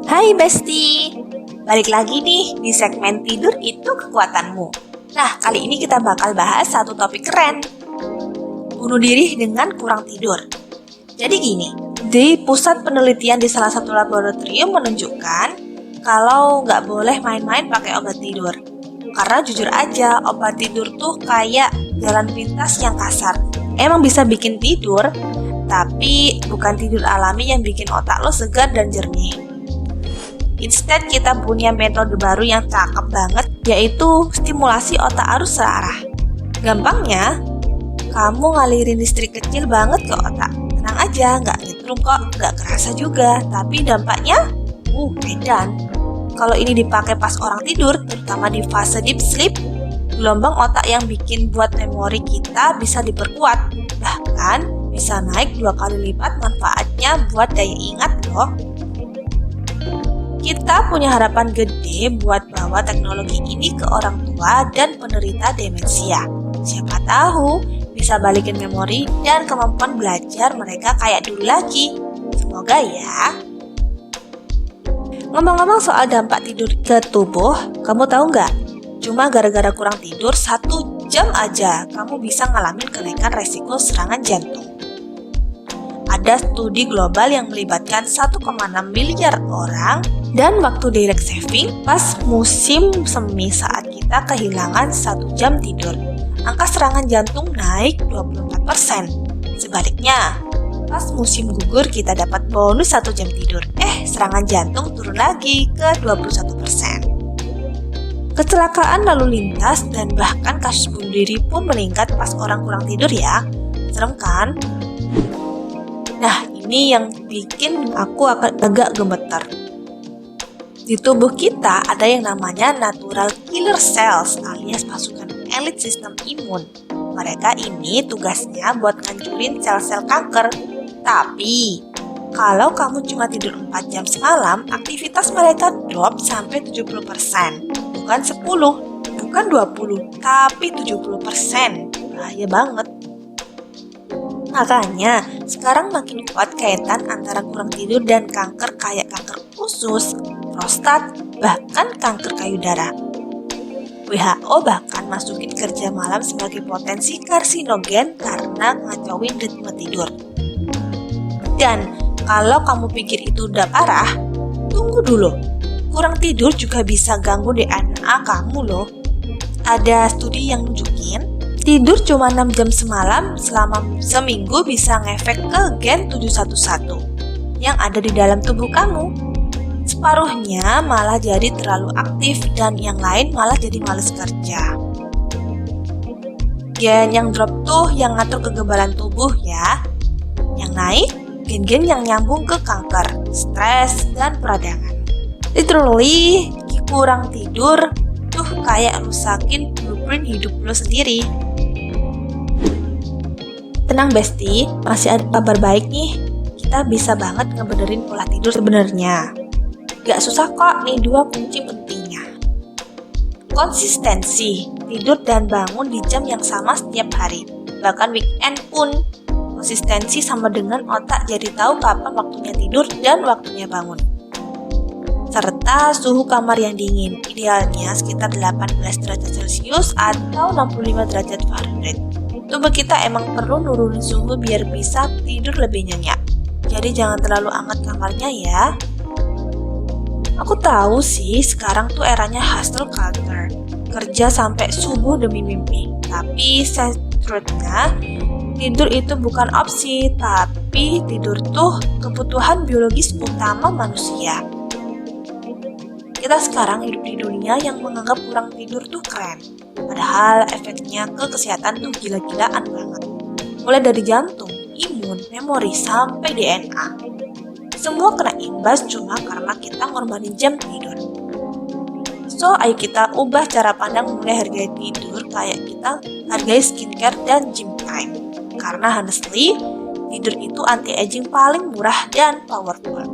Hai Besti, balik lagi nih di segmen tidur itu kekuatanmu. Nah, kali ini kita bakal bahas satu topik keren, bunuh diri dengan kurang tidur. Jadi gini, di pusat penelitian di salah satu laboratorium menunjukkan kalau nggak boleh main-main pakai obat tidur. Karena jujur aja, obat tidur tuh kayak jalan pintas yang kasar. Emang bisa bikin tidur, tapi bukan tidur alami yang bikin otak lo segar dan jernih. Instead, kita punya metode baru yang cakep banget, yaitu stimulasi otak arus searah. Gampangnya, kamu ngalirin listrik kecil banget ke otak. Tenang aja, nggak nyetrum kok, nggak kerasa juga. Tapi dampaknya, edan. Kalau ini dipakai pas orang tidur, terutama di fase deep sleep, gelombang otak yang bikin buat memori kita bisa diperkuat. Bahkan, bisa naik 2 kali lipat manfaatnya buat daya ingat loh. Kita punya harapan gede buat bawa teknologi ini ke orang tua dan penderita demensia. Siapa tahu bisa balikin memori dan kemampuan belajar mereka kayak dulu lagi. Semoga ya. Ngomong-ngomong soal dampak tidur ke tubuh, kamu tahu nggak? Cuma gara-gara kurang tidur 1 jam aja, kamu bisa ngalamin kenaikan resiko serangan jantung. Ada studi global yang melibatkan 1,6 miliar orang dan waktu daylight saving pas musim semi saat kita kehilangan 1 jam tidur. Angka serangan jantung naik 24%. Sebaliknya, pas musim gugur kita dapat bonus 1 jam tidur. Serangan jantung turun lagi ke 21%. Kecelakaan lalu lintas dan bahkan kasus bunuh diri pun meningkat pas orang kurang tidur ya. Serem kan? Nah, ini yang bikin aku agak gemeter. Di tubuh kita ada yang namanya natural killer cells alias pasukan elit sistem imun. Mereka ini tugasnya buat ngancurin sel-sel kanker. Tapi, kalau kamu cuma tidur 4 jam semalam, aktivitas mereka drop sampai 70%. Bukan 10, bukan 20, tapi 70%. Bahaya banget. Makanya, sekarang makin kuat kaitan antara kurang tidur dan kanker kayak kanker usus, prostat, bahkan kanker payudara. WHO bahkan masukin kerja malam sebagai potensi karsinogen karena ngacauin ritme tidur. Dan kalau kamu pikir itu udah parah, tunggu dulu. Kurang tidur juga bisa ganggu DNA kamu loh. Ada studi yang nunjukin tidur cuma 6 jam semalam selama seminggu bisa ngefek ke gen 711 yang ada di dalam tubuh kamu. Separuhnya malah jadi terlalu aktif dan yang lain malah jadi males kerja. Gen yang drop tuh yang ngatur kekebalan tubuh ya. Yang naik, gen-gen yang nyambung ke kanker, stres, dan peradangan. Literally, kurang tidur tuh kayak rusakin blueprint hidup lo sendiri. Tenang Besti, masih ada kabar baik nih. Kita bisa banget ngebenerin pola tidur sebenarnya. Gak susah kok, nih 2 kunci pentingnya. Konsistensi, tidur dan bangun di jam yang sama setiap hari. Bahkan weekend pun. Konsistensi sama dengan otak jadi tahu kapan waktunya tidur dan waktunya bangun. Serta suhu kamar yang dingin, idealnya sekitar 18 derajat Celcius atau 65 derajat Fahrenheit. Tubuh kita emang perlu nurunin suhu biar bisa tidur lebih nyenyak. Jadi jangan terlalu hangat kamarnya ya. Aku tahu sih sekarang tuh eranya hustle culture. Kerja sampai subuh demi mimpi. Tapi truthnya, tidur itu bukan opsi, tapi tidur tuh kebutuhan biologis utama manusia. Kita sekarang hidup di dunia yang menganggap kurang tidur tuh keren. Padahal efeknya ke kesehatan tuh gila-gilaan banget. Mulai dari jantung, imun, memori, sampai DNA. Semua kena imbas cuma karena kita ngorbanin jam tidur. So, ayo kita ubah cara pandang mulai hargai tidur kayak kita hargai skincare dan gym time. Karena honestly, tidur itu anti-aging paling murah dan powerful.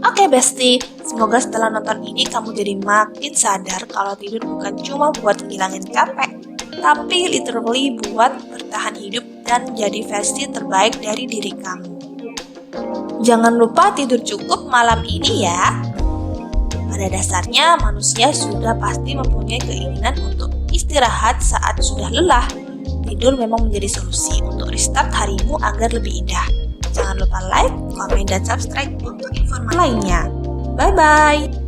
Oke Besti, semoga setelah nonton ini kamu jadi makin sadar kalau tidur bukan cuma buat ngilangin capek, tapi literally buat bertahan hidup dan jadi versi terbaik dari diri kamu. Jangan lupa tidur cukup malam ini ya. Pada dasarnya manusia sudah pasti mempunyai keinginan untuk istirahat saat sudah lelah. Tidur memang menjadi solusi untuk restart harimu agar lebih indah. Jangan lupa like, komen, dan subscribe untuk informasi lainnya. Bye-bye!